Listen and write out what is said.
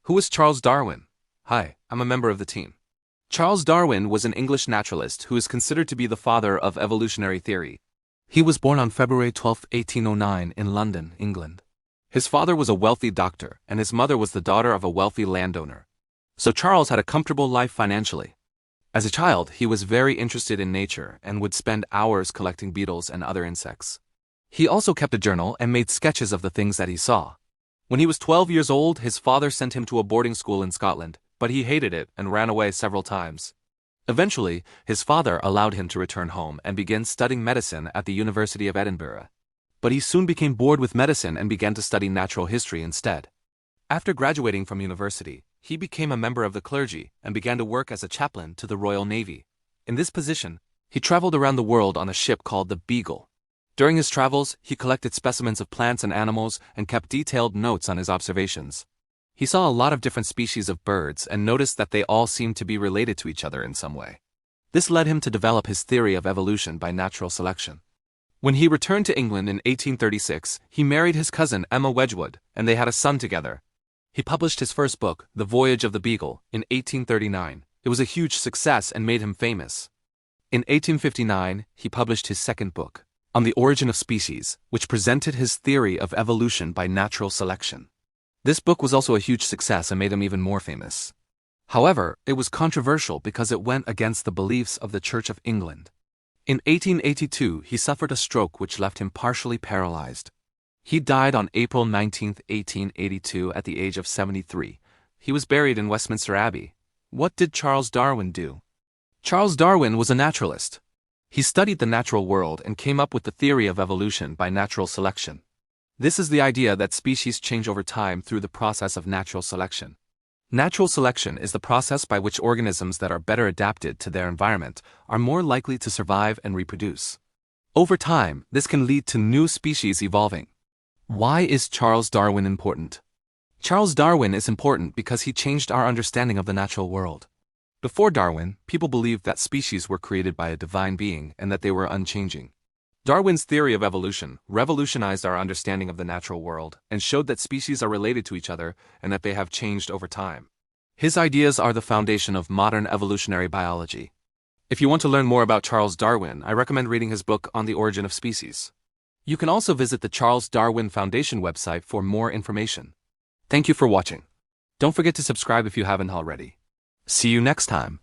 Who is Charles Darwin? Hi, I'm a member of the team. Charles Darwin was an English naturalist who is considered to be the father of evolutionary theory. He was born on February 12, 1809 in London, England. His father was a wealthy doctor, and his mother was the daughter of a wealthy landowner. So Charles had a comfortable life financially. As a child, he was very interested in nature and would spend hours collecting beetles and other insects. He also kept a journal and made sketches of the things that he saw. When he was 12 years old, his father sent him to a boarding school in Scotland, but he hated it and ran away several times. Eventually, his father allowed him to return home and begin studying medicine at the University of Edinburgh. But he soon became bored with medicine and began to study natural history instead. After graduating from university, he became a member of the clergy and began to work as a chaplain to the Royal Navy. In this position, he traveled around the world on a ship called the Beagle. During his travels, he collected specimens of plants and animals and kept detailed notes on his observations. He saw a lot of different species of birds and noticed that they all seemed to be related to each other in some way. This led him to develop his theory of evolution by natural selection. When he returned to England in 1836, he married his cousin Emma Wedgwood, and they had a son together. He published his first book, The Voyage of the Beagle, in 1839. It was a huge success and made him famous. In 1859, he published his second book, On the Origin of Species, which presented his theory of evolution by natural selection. This book was also a huge success and made him even more famous. However, it was controversial because it went against the beliefs of the Church of England. In 1882, he suffered a stroke which left him partially paralyzed. He died on April 19, 1882 at the age of 73. He was buried in Westminster Abbey. What did Charles Darwin do? Charles Darwin was a naturalist. He studied the natural world and came up with the theory of evolution by natural selection. This is the idea that species change over time through the process of natural selection. Natural selection is the process by which organisms that are better adapted to their environment are more likely to survive and reproduce. Over time, this can lead to new species evolving. Why is Charles Darwin important? Charles Darwin is important because he changed our understanding of the natural world. Before Darwin, people believed that species were created by a divine being and that they were unchanging. Darwin's theory of evolution revolutionized our understanding of the natural world and showed that species are related to each other and that they have changed over time. His ideas are the foundation of modern evolutionary biology. If you want to learn more about Charles Darwin, I recommend reading his book On the Origin of Species. You can also visit the Charles Darwin Foundation website for more information. Thank you for watching. Don't forget to subscribe if you haven't already. See you next time.